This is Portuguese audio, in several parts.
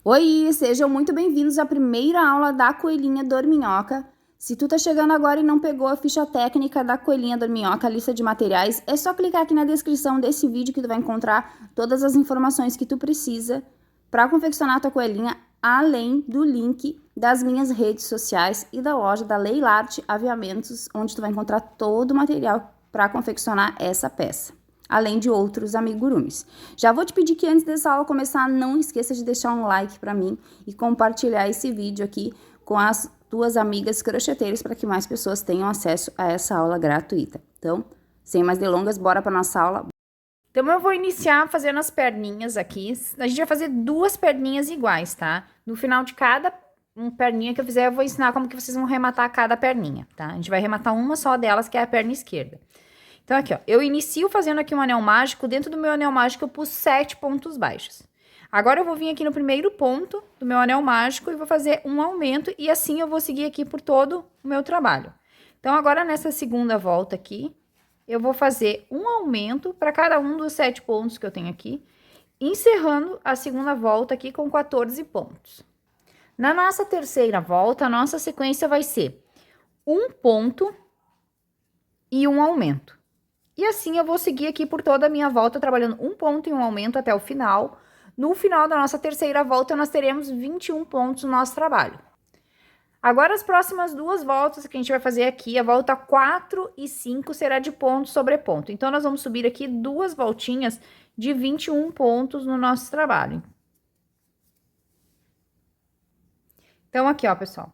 Oi, sejam muito bem-vindos à primeira aula da Coelhinha Dorminhoca. Se tu tá chegando agora e não pegou a ficha técnica da Coelhinha Dorminhoca, a lista de materiais, é só clicar aqui na descrição desse vídeo que tu vai encontrar todas as informações que tu precisa para confeccionar a tua coelhinha, além do link das minhas redes sociais e da loja da Leilarte Aviamentos, onde tu vai encontrar todo o material para confeccionar essa peça, além de outros amigurumis. Já vou te pedir que antes dessa aula começar, não esqueça de deixar um like para mim e compartilhar esse vídeo aqui com as tuas amigas crocheteiras para que mais pessoas tenham acesso a essa aula gratuita. Então, sem mais delongas, bora para nossa aula. Então, eu vou iniciar fazendo as perninhas aqui. A gente vai fazer duas perninhas iguais, tá? No final de cada perninha que eu fizer, eu vou ensinar como que vocês vão rematar cada perninha, tá? A gente vai rematar uma só delas, que é a perna esquerda. Então, aqui, ó, eu inicio fazendo aqui um anel mágico. Dentro do meu anel mágico, eu pus 7 pontos baixos. Agora, eu vou vir aqui no primeiro ponto do meu anel mágico e vou fazer um aumento. E assim, eu vou seguir aqui por todo o meu trabalho. Então, agora, nessa segunda volta aqui, eu vou fazer um aumento para cada um dos 7 pontos que eu tenho aqui, encerrando a segunda volta aqui com 14 pontos. Na nossa terceira volta, a nossa sequência vai ser um ponto e um aumento. E assim eu vou seguir aqui por toda a minha volta, trabalhando um ponto e um aumento até o final. No final da nossa terceira volta, nós teremos 21 pontos no nosso trabalho. Agora, as próximas duas voltas que a gente vai fazer aqui, a volta 4 e 5 será de ponto sobre ponto. Então, nós vamos subir aqui duas voltinhas de 21 pontos no nosso trabalho. Então, aqui, ó, pessoal.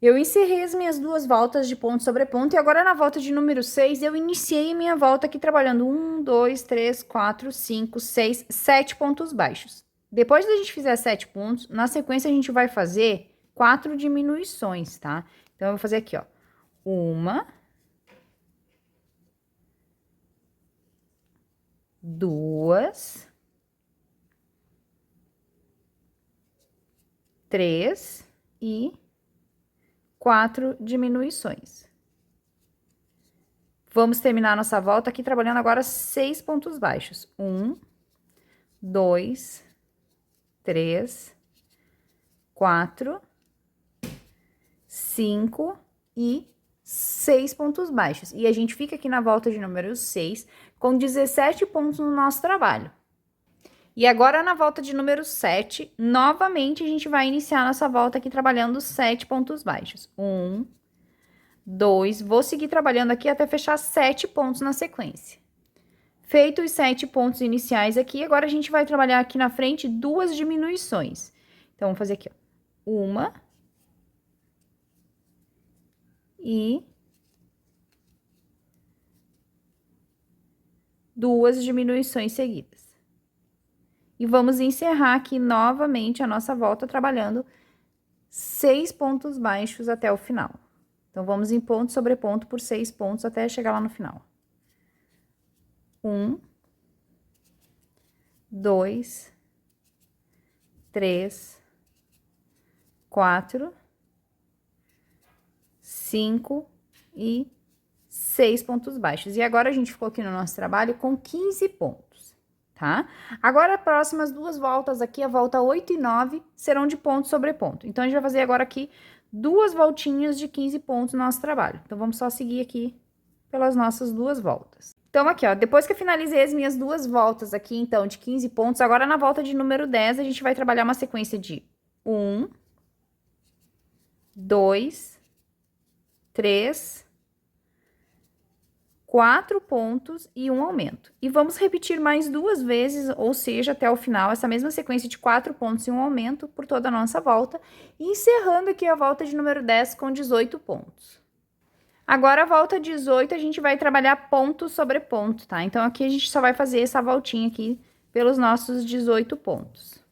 Eu encerrei as minhas duas voltas de ponto sobre ponto e agora na volta de número 6 eu iniciei minha volta aqui trabalhando 1, 2, 3, 4, 5, 6, 7 pontos baixos. Depois da gente fizer 7 pontos, na sequência a gente vai fazer 4 diminuições, tá? Então, eu vou fazer aqui, ó. Uma, duas, três e 4 diminuições. Vamos terminar nossa volta aqui trabalhando agora 6 pontos baixos. 1, 2, 3, 4, 5 e 6 pontos baixos. E a gente fica aqui na volta de número 6 com 17 pontos no nosso trabalho. E agora, na volta de número 7, novamente, a gente vai iniciar nossa volta aqui trabalhando 7 pontos baixos. 1, 2, vou seguir trabalhando aqui até fechar 7 pontos na sequência. Feito os 7 pontos iniciais aqui, agora a gente vai trabalhar aqui na frente duas diminuições. Então, vamos fazer aqui, ó. Uma. E duas diminuições seguidas. E vamos encerrar aqui novamente a nossa volta trabalhando 6 pontos baixos até o final. Então, vamos em ponto sobre ponto por 6 pontos até chegar lá no final. 1, 2, 3, 4, 5 e 6 pontos baixos. E agora, a gente ficou aqui no nosso trabalho com 15 pontos, tá? Agora, as próximas duas voltas aqui, a volta 8 e 9, serão de ponto sobre ponto. Então, a gente vai fazer agora aqui duas voltinhas de 15 pontos no nosso trabalho. Então, vamos só seguir aqui pelas nossas duas voltas. Então, aqui, ó, depois que eu finalizei as minhas duas voltas aqui, então, de 15 pontos, agora na volta de número 10, a gente vai trabalhar uma sequência de 1, 2, 3, 4 pontos e um aumento. E vamos repetir mais duas vezes, ou seja, até o final, essa mesma sequência de 4 pontos e um aumento por toda a nossa volta, encerrando aqui a volta de número 10 com 18 pontos. Agora, a volta 18, a gente vai trabalhar ponto sobre ponto, tá? Então, aqui a gente só vai fazer essa voltinha aqui pelos nossos 18 pontos.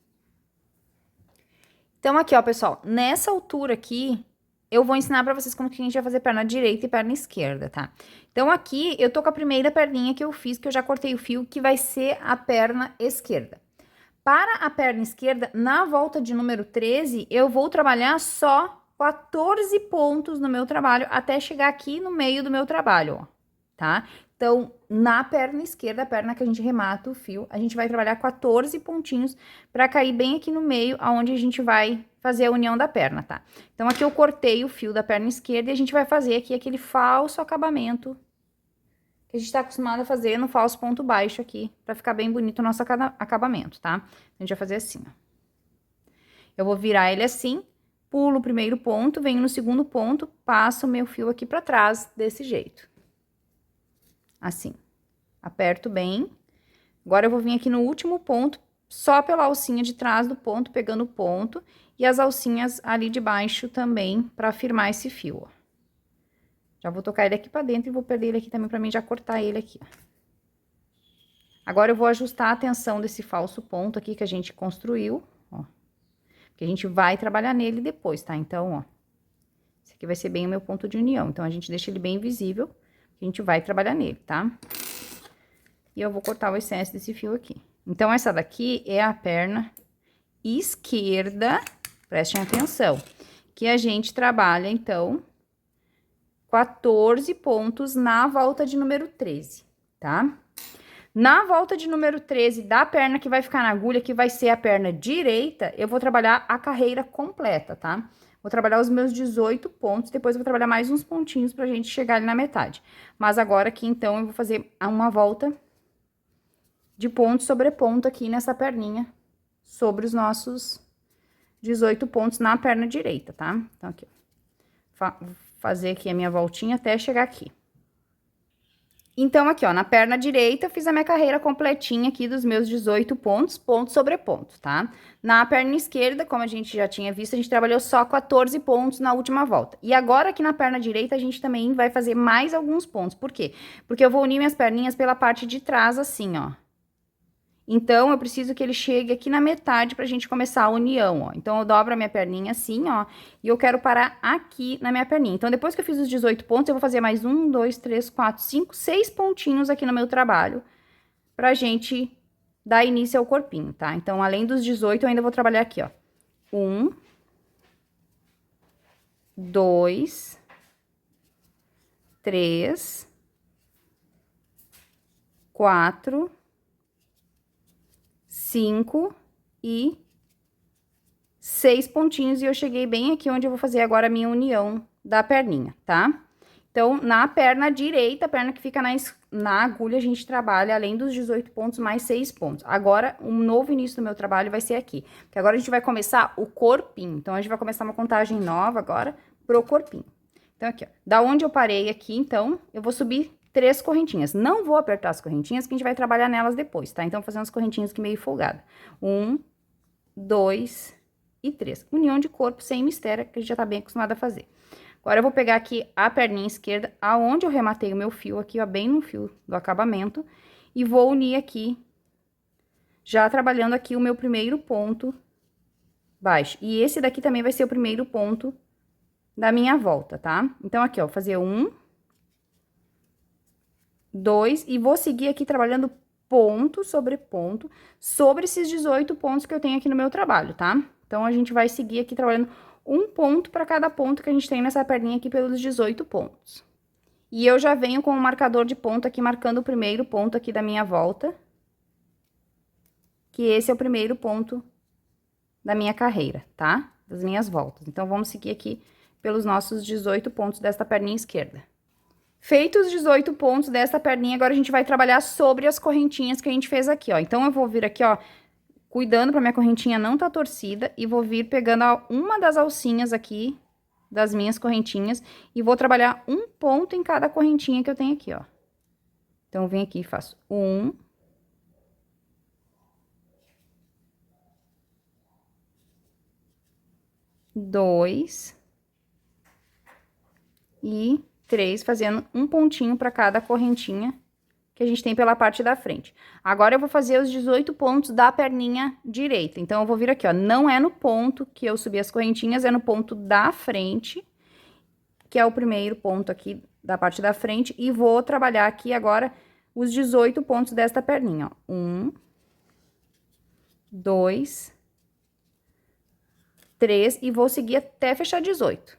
Então, aqui, ó, pessoal, nessa altura aqui, eu vou ensinar pra vocês como que a gente vai fazer perna direita e perna esquerda, tá? Então, aqui, eu tô com a primeira perninha que eu fiz, que eu já cortei o fio, que vai ser a perna esquerda. Para a perna esquerda, na volta de número 13, eu vou trabalhar só 14 pontos no meu trabalho, até chegar aqui no meio do meu trabalho, ó, tá? Então, na perna esquerda, a perna que a gente remata o fio, a gente vai trabalhar 14 pontinhos para cair bem aqui no meio, aonde a gente vai fazer a união da perna, tá? Então, aqui eu cortei o fio da perna esquerda e a gente vai fazer aqui aquele falso acabamento que a gente tá acostumado a fazer no falso ponto baixo aqui, pra ficar bem bonito o nosso acabamento, tá? A gente vai fazer assim, ó. Eu vou virar ele assim, pulo o primeiro ponto, venho no segundo ponto, passo o meu fio aqui pra trás, desse jeito. Assim. Aperto bem. Agora, eu vou vir aqui no último ponto, só pela alcinha de trás do ponto, pegando o ponto, e as alcinhas ali de baixo também, pra firmar esse fio, ó. Já vou tocar ele aqui pra dentro e vou perder ele aqui também pra mim já cortar ele aqui, ó. Agora, eu vou ajustar a tensão desse falso ponto aqui que a gente construiu, ó. Que a gente vai trabalhar nele depois, tá? Então, ó. Esse aqui vai ser bem o meu ponto de união. Então, a gente deixa ele bem visível, que a gente vai trabalhar nele, tá? E eu vou cortar o excesso desse fio aqui. Então, essa daqui é a perna esquerda, prestem atenção, que a gente trabalha, então, 14 pontos na volta de número 13, tá? Na volta de número 13 da perna que vai ficar na agulha, que vai ser a perna direita, eu vou trabalhar a carreira completa, tá? Vou trabalhar os meus 18 pontos, depois eu vou trabalhar mais uns pontinhos pra gente chegar ali na metade. Mas agora aqui, então, eu vou fazer uma volta de ponto sobre ponto aqui nessa perninha, sobre os nossos 18 pontos na perna direita, tá? Então, aqui, ó. Vou fazer aqui a minha voltinha até chegar aqui. Então, aqui, ó, na perna direita, eu fiz a minha carreira completinha aqui dos meus 18 pontos, ponto sobre ponto, tá? Na perna esquerda, como a gente já tinha visto, a gente trabalhou só 14 pontos na última volta. E agora, aqui na perna direita, a gente também vai fazer mais alguns pontos. Por quê? Porque eu vou unir minhas perninhas pela parte de trás, assim, ó. Então, eu preciso que ele chegue aqui na metade pra gente começar a união, ó. Então, eu dobro a minha perninha assim, ó, e eu quero parar aqui na minha perninha. Então, depois que eu fiz os 18 pontos, eu vou fazer mais 1, 2, 3, 4, 5, 6 pontinhos aqui no meu trabalho, pra gente dar início ao corpinho, tá? Então, além dos 18, eu ainda vou trabalhar aqui, ó. 1, 2, 3, 4... 5 e 6 pontinhos, e eu cheguei bem aqui onde eu vou fazer agora a minha união da perninha, tá? Então, na perna direita, a perna que fica na agulha, a gente trabalha, além dos 18 pontos, mais 6 pontos. Agora, um novo início do meu trabalho vai ser aqui, porque agora a gente vai começar o corpinho. Então, a gente vai começar uma contagem nova agora pro corpinho. Então, aqui, ó, da onde eu parei aqui, então, eu vou subir 3 correntinhas. Não vou apertar as correntinhas, que a gente vai trabalhar nelas depois, tá? Então, vou fazer umas correntinhas aqui meio folgada. 1, 2 e 3. União de corpo sem mistério, que a gente já tá bem acostumado a fazer. Agora, eu vou pegar aqui a perninha esquerda, aonde eu rematei o meu fio aqui, ó, bem no fio do acabamento, e vou unir aqui, já trabalhando aqui o meu primeiro ponto baixo. E esse daqui também vai ser o primeiro ponto da minha volta, tá? Então, aqui, ó, vou fazer 1, 2, e vou seguir aqui trabalhando ponto sobre esses 18 pontos que eu tenho aqui no meu trabalho, tá? Então, a gente vai seguir aqui trabalhando um ponto para cada ponto que a gente tem nessa perninha aqui pelos 18 pontos. E eu já venho com o marcador de ponto aqui, marcando o primeiro ponto aqui da minha volta, que esse é o primeiro ponto da minha carreira, tá? Das minhas voltas. Então, vamos seguir aqui pelos nossos 18 pontos desta perninha esquerda. Feitos os 18 pontos desta perninha, agora a gente vai trabalhar sobre as correntinhas que a gente fez aqui, ó. Então, eu vou vir aqui, ó, cuidando pra minha correntinha não tá torcida, e vou vir pegando uma das alcinhas aqui, das minhas correntinhas, e vou trabalhar um ponto em cada correntinha que eu tenho aqui, ó. Então, eu venho aqui e faço 1, 2 e 3, fazendo um pontinho para cada correntinha que a gente tem pela parte da frente. Agora, eu vou fazer os 18 pontos da perninha direita. Então, eu vou vir aqui, ó, não é no ponto que eu subi as correntinhas, é no ponto da frente, que é o primeiro ponto aqui da parte da frente, e vou trabalhar aqui agora os 18 pontos desta perninha, ó. 1, 2, 3, e vou seguir até fechar 18.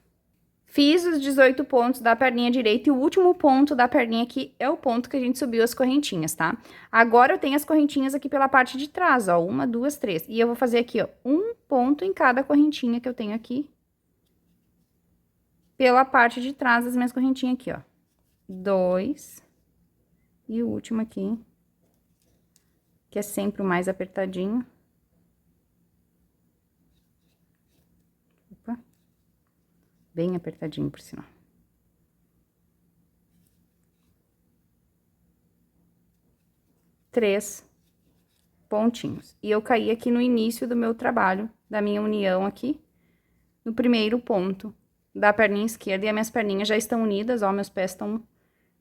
Fiz os 18 pontos da perninha direita e o último ponto da perninha aqui é o ponto que a gente subiu as correntinhas, tá? Agora eu tenho as correntinhas aqui pela parte de trás, ó, 1, 2, 3. E eu vou fazer aqui, ó, um ponto em cada correntinha que eu tenho aqui. Pela parte de trás das minhas correntinhas aqui, ó. 2. E o último aqui, que é sempre o mais apertadinho. Opa. Bem apertadinho, por sinal. Três pontinhos. E eu caí aqui no início do meu trabalho, da minha união aqui, no primeiro ponto da perninha esquerda. E as minhas perninhas já estão unidas, ó, meus pés estão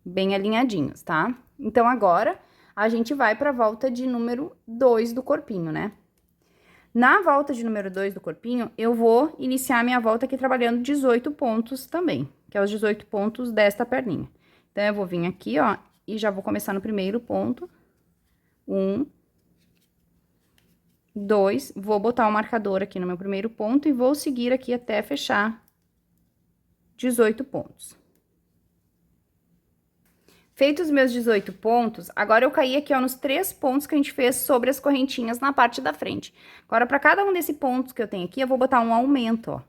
bem alinhadinhos, tá? Então, agora, a gente vai pra volta de número 2 do corpinho, né? Na volta de número 2 do corpinho, eu vou iniciar minha volta aqui trabalhando 18 pontos também, que é os 18 pontos desta perninha. Então, eu vou vir aqui, ó, e já vou começar no primeiro ponto. 1, 2, vou botar o marcador aqui no meu primeiro ponto e vou seguir aqui até fechar 18 pontos. Feitos os meus 18 pontos, agora eu caí aqui, ó, nos 3 pontos que a gente fez sobre as correntinhas na parte da frente. Agora, para cada um desses pontos que eu tenho aqui, eu vou botar um aumento, ó.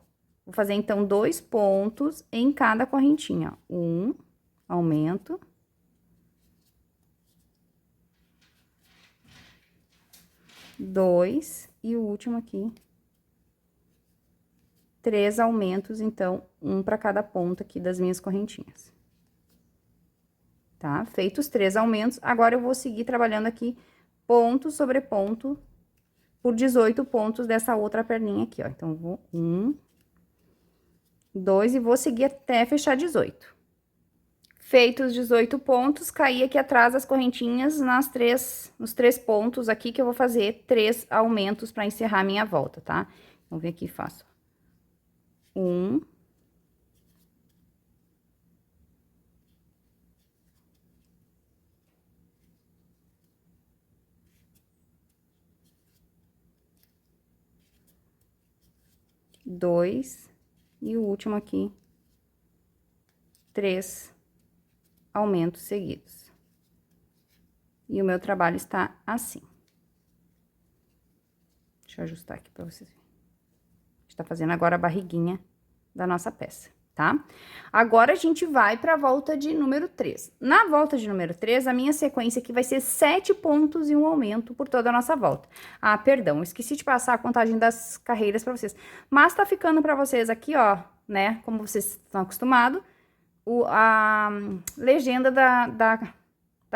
Vou fazer, então, 2 pontos em cada correntinha, ó. 1, aumento. 2, e o último aqui. 3 aumentos, então, um para cada ponto aqui das minhas correntinhas. Tá? Feitos 3 aumentos, agora eu vou seguir trabalhando aqui ponto sobre ponto por 18 pontos dessa outra perninha aqui, ó. Então, vou 1, 2 e vou seguir até fechar 18. Feitos 18 pontos, caí aqui atrás das correntinhas nos 3 pontos aqui que eu vou fazer 3 aumentos para encerrar a minha volta, tá? Vamos ver aqui, faço 1, 2 e o último aqui, 3 aumentos seguidos. E o meu trabalho está assim. Deixa eu ajustar aqui para vocês verem. A gente tá fazendo agora a barriguinha da nossa peça, tá? Agora, a gente vai pra volta de número 3. Na volta de número 3, a minha sequência aqui vai ser 7 pontos e um aumento por toda a nossa volta. Ah, perdão, esqueci de passar a contagem das carreiras pra vocês. Mas tá ficando pra vocês aqui, ó, né, como vocês estão acostumados, a legenda da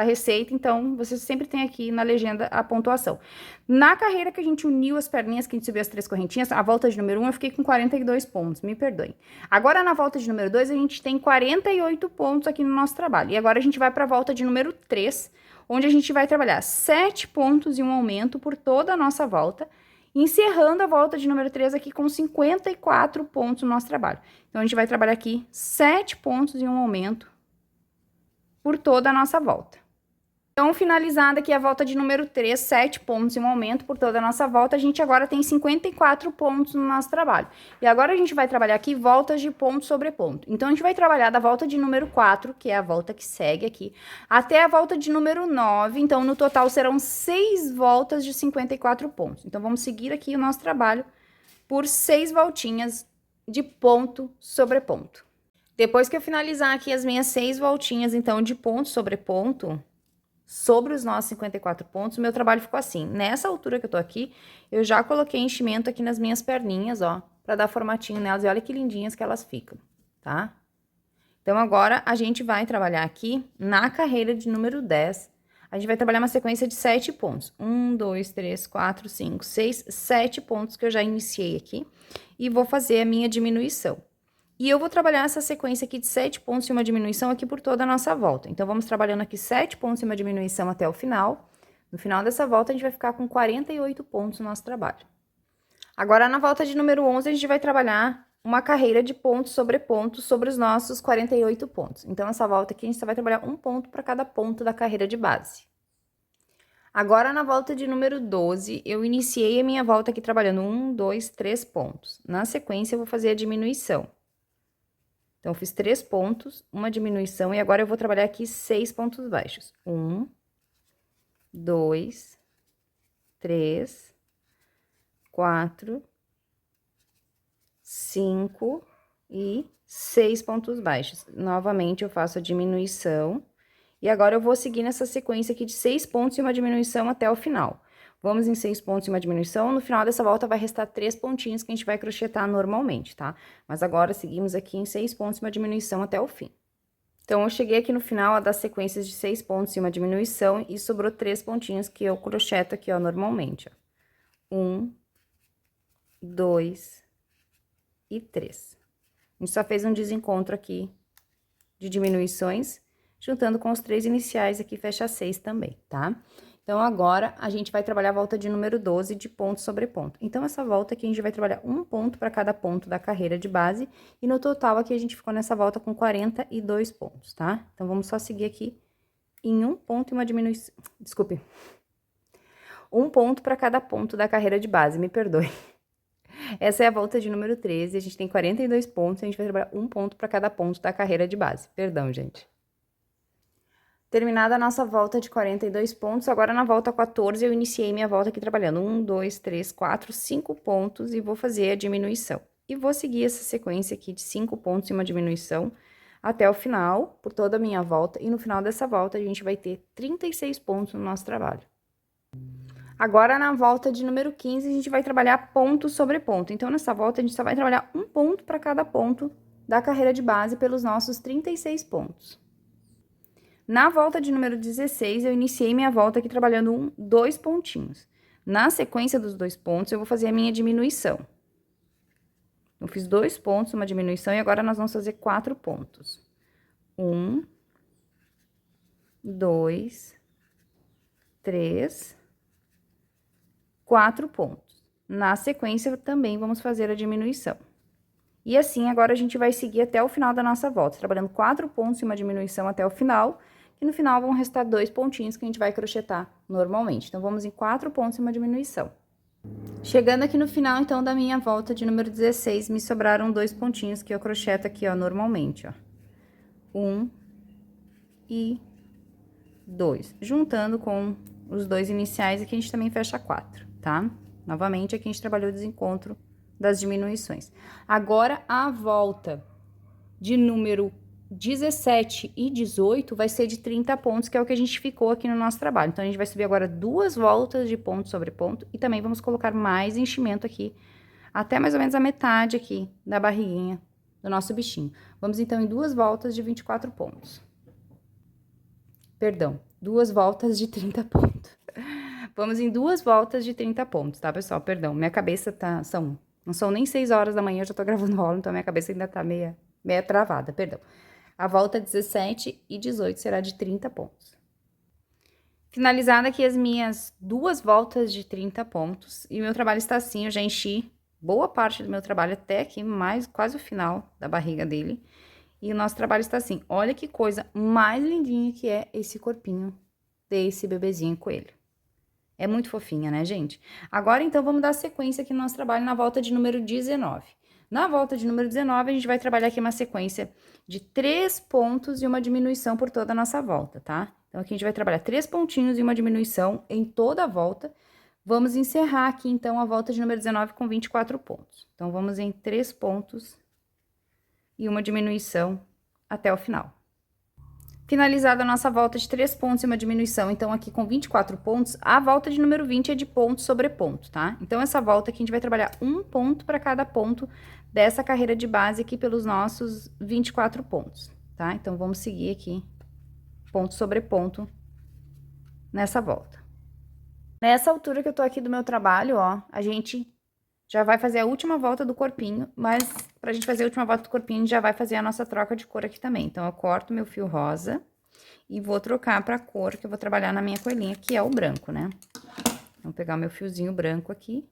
receita, então, vocês sempre tem aqui na legenda a pontuação. Na carreira que a gente uniu as perninhas, que a gente subiu as 3 correntinhas, a volta de número 1, eu fiquei com 42 pontos, me perdoem. Agora, na volta de número 2, a gente tem 48 pontos aqui no nosso trabalho. E agora, a gente vai para a volta de número 3, onde a gente vai trabalhar 7 pontos e um aumento por toda a nossa volta, encerrando a volta de número 3 aqui com 54 pontos no nosso trabalho. Então, a gente vai trabalhar aqui 7 pontos e um aumento por toda a nossa volta. Então, finalizada aqui a volta de número 3, 7 pontos e um aumento por toda a nossa volta, a gente agora tem 54 pontos no nosso trabalho. E agora, a gente vai trabalhar aqui voltas de ponto sobre ponto. Então, a gente vai trabalhar da volta de número 4, que é a volta que segue aqui, até a volta de número 9. Então, no total, serão 6 voltas de 54 pontos. Então, vamos seguir aqui o nosso trabalho por 6 voltinhas de ponto sobre ponto. Depois que eu finalizar aqui as minhas 6 voltinhas, então, de ponto sobre ponto, sobre os nossos 54 pontos, o meu trabalho ficou assim. Nessa altura que eu tô aqui, eu já coloquei enchimento aqui nas minhas perninhas, ó, pra dar formatinho nelas, e olha que lindinhas que elas ficam, tá? Então, agora, a gente vai trabalhar aqui, na carreira de número 10, a gente vai trabalhar uma sequência de 7 pontos. 1, 2, 3, 4, 5, 6, 7 pontos que eu já iniciei aqui, e vou fazer a minha diminuição. E eu vou trabalhar essa sequência aqui de 7 pontos e uma diminuição aqui por toda a nossa volta. Então, vamos trabalhando aqui 7 pontos e uma diminuição até o final. No final dessa volta, a gente vai ficar com 48 pontos no nosso trabalho. Agora, na volta de número 11, a gente vai trabalhar uma carreira de pontos sobre os nossos 48 pontos. Então, essa volta aqui, a gente só vai trabalhar um ponto para cada ponto da carreira de base. Agora, na volta de número 12, eu iniciei a minha volta aqui trabalhando 1, 2, 3 pontos. Na sequência, eu vou fazer a diminuição. Então, eu fiz 3 pontos, uma diminuição, e agora eu vou trabalhar aqui 6 pontos baixos. 1, 2, 3, 4, 5 e 6 pontos baixos. Novamente, eu faço a diminuição. E agora, eu vou seguir nessa sequência aqui de 6 pontos e uma diminuição até o final. Vamos em 6 pontos e uma diminuição. No final dessa volta, vai restar 3 pontinhos que a gente vai crochetar normalmente, tá? Mas agora, seguimos aqui em 6 pontos e uma diminuição até o fim. Então, eu cheguei aqui no final, ó, das sequências de 6 pontos e uma diminuição, e sobrou 3 pontinhos que eu crocheto aqui, ó, normalmente, ó. 1, 2 e 3. A gente só fez um desencontro aqui de diminuições, juntando com os 3 iniciais aqui, fecha 6 também, tá? Então, agora, a gente vai trabalhar a volta de número 12 de ponto sobre ponto. Então, essa volta aqui, a gente vai trabalhar um ponto para cada ponto da carreira de base, e no total aqui, a gente ficou nessa volta com 42 pontos, tá? Então, vamos só seguir aqui em um ponto e uma diminuição, desculpe, um ponto para cada ponto da carreira de base, me perdoe. Essa é a volta de número 13, a gente tem 42 pontos, a gente vai trabalhar um ponto para cada ponto da carreira de base, perdão, gente. Terminada a nossa volta de 42 pontos, agora na volta 14 eu iniciei minha volta aqui trabalhando 1, 2, 3, 4, 5 pontos e vou fazer a diminuição. E vou seguir essa sequência aqui de 5 pontos e uma diminuição até o final, por toda a minha volta, e no final dessa volta a gente vai ter 36 pontos no nosso trabalho. Agora, na volta de número 15, a gente vai trabalhar ponto sobre ponto. Então, nessa volta, a gente só vai trabalhar um ponto para cada ponto da carreira de base pelos nossos 36 pontos. Na volta de número 16, eu iniciei minha volta aqui trabalhando 2 pontinhos. Na sequência dos 2 pontos, eu vou fazer a minha diminuição. Eu fiz 2 pontos, uma diminuição, e agora nós vamos fazer 4 pontos. 1, 2, 3, 4 pontos. Na sequência, também vamos fazer a diminuição. E assim, agora a gente vai seguir até o final da nossa volta, trabalhando 4 pontos e uma diminuição até o final, e no final vão restar 2 pontinhos que a gente vai crochetar normalmente. Então, vamos em 4 pontos e uma diminuição. Chegando aqui no final, então, da minha volta de número 16, me sobraram 2 pontinhos que eu crocheto aqui, ó, normalmente, ó. 1 e 2. Juntando com os 2 iniciais, aqui a gente também fecha 4, tá? Novamente, aqui a gente trabalhou o desencontro das diminuições. Agora, a volta de número 17 e 18 vai ser de 30 pontos, que é o que a gente ficou aqui no nosso trabalho. Então, a gente vai subir agora 2 voltas de ponto sobre ponto e também vamos colocar mais enchimento aqui, até mais ou menos a metade aqui da barriguinha do nosso bichinho. Vamos, então, em 2 voltas de 24 pontos. Perdão, 2 voltas de 30 pontos. Vamos em 2 voltas de 30 pontos, tá, pessoal? Perdão, minha cabeça tá... Não são nem 6 horas da manhã, eu já tô gravando aula, então minha cabeça ainda tá meia travada, perdão. A volta 17 e 18 será de 30 pontos. Finalizada aqui as minhas 2 voltas de 30 pontos, e o meu trabalho está assim, eu já enchi boa parte do meu trabalho até aqui, mais quase o final da barriga dele. E o nosso trabalho está assim, olha que coisa mais lindinha que é esse corpinho desse bebezinho coelho. É muito fofinha, né, gente? Agora, então, vamos dar sequência aqui no nosso trabalho na volta de número 19. Na volta de número 19, a gente vai trabalhar aqui uma sequência de 3 pontos e uma diminuição por toda a nossa volta, tá? Então, aqui a gente vai trabalhar 3 pontinhos e uma diminuição em toda a volta. Vamos encerrar aqui, então, a volta de número 19 com 24 pontos. Então, vamos em 3 pontos e uma diminuição até o final. Finalizada a nossa volta de 3 pontos e uma diminuição, então, aqui com 24 pontos, a volta de número 20 é de ponto sobre ponto, tá? Então, essa volta aqui a gente vai trabalhar um ponto para cada ponto dessa carreira de base aqui pelos nossos 24 pontos, tá? Então, vamos seguir aqui, ponto sobre ponto, nessa volta. Nessa altura que eu tô aqui do meu trabalho, ó, a gente já vai fazer a última volta do corpinho, mas pra gente fazer a última volta do corpinho, a gente já vai fazer a nossa troca de cor aqui também. Então, eu corto meu fio rosa e vou trocar pra cor que eu vou trabalhar na minha coelhinha, que é o branco, né? Vou pegar o meu fiozinho branco aqui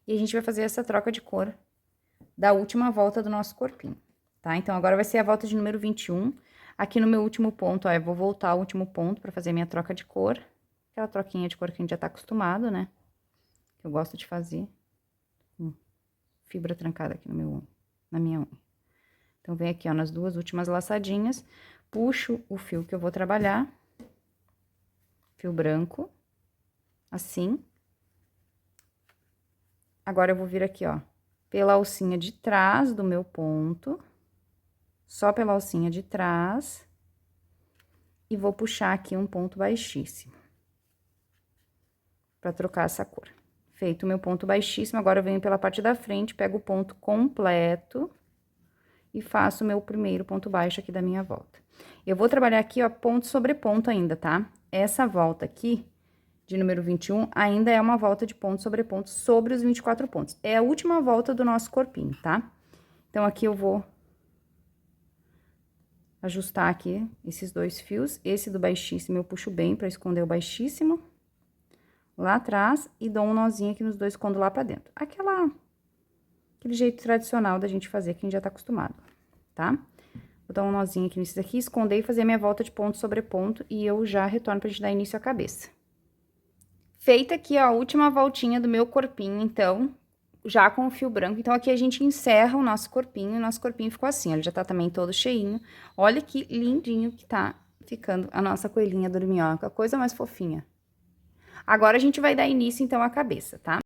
e a gente vai fazer essa troca de cor da última volta do nosso corpinho, tá? Então, agora vai ser a volta de número 21. Aqui no meu último ponto, ó, eu vou voltar ao último ponto pra fazer minha troca de cor. Aquela troquinha de cor que a gente já tá acostumado, né? Que eu gosto de fazer. Fibra trancada aqui no meu unha, na minha unha. Então, vem aqui, ó, nas duas últimas laçadinhas, puxo o fio que eu vou trabalhar, fio branco, assim. Agora, eu vou vir aqui, ó, pela alcinha de trás do meu ponto, só pela alcinha de trás, e vou puxar aqui um ponto baixíssimo, pra trocar essa cor. Feito o meu ponto baixíssimo, agora eu venho pela parte da frente, pego o ponto completo e faço o meu primeiro ponto baixo aqui da minha volta. Eu vou trabalhar aqui, ó, ponto sobre ponto ainda, tá? Essa volta aqui, de número 21, ainda é uma volta de ponto sobre os 24 pontos. É a última volta do nosso corpinho, tá? Então, aqui eu vou ajustar aqui esses dois fios. Esse do baixíssimo eu puxo bem pra esconder o baixíssimo lá atrás e dou um nozinho aqui nos dois, escondo lá pra dentro. Aquele jeito tradicional da gente fazer, que a gente já tá acostumado, tá? Vou dar um nozinho aqui nesses aqui, esconder e fazer a minha volta de ponto sobre ponto, e eu já retorno pra gente dar início à cabeça. Feita aqui, ó, a última voltinha do meu corpinho, então, já com o fio branco. Então, aqui a gente encerra o nosso corpinho, e o nosso corpinho ficou assim, ó, ele já tá também todo cheinho. Olha que lindinho que tá ficando a nossa coelhinha dorminhoca, coisa mais fofinha. Agora, a gente vai dar início, então, à cabeça, tá?